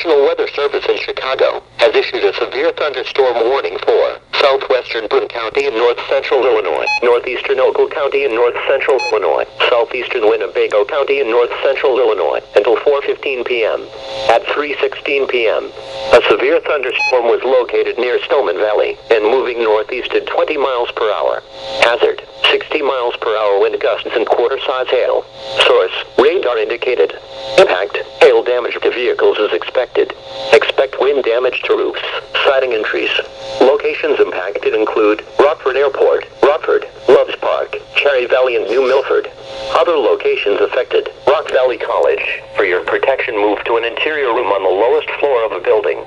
National Weather Service in Chicago has issued a severe thunderstorm warning for southwestern Boone County and north-central Illinois, northeastern Ogle County and north-central Illinois, southeastern Winnebago County and north-central Illinois until 4:15 p.m. At 3:16 p.m., a severe thunderstorm was located near Stoneman Valley and moving northeast at 20 miles per hour. Hazard: 60 miles per hour wind gusts and quarter-size hail. Source: radar indicated. Impact: hail damage to vehicles is expected. Expect wind damage to roofs, siding and trees. Locations impacted include Rockford Airport, Rockford, Loves Park, Cherry Valley and New Milford. Other locations affected: Rock Valley College. For your protection, move to an interior room on the lowest floor of a building.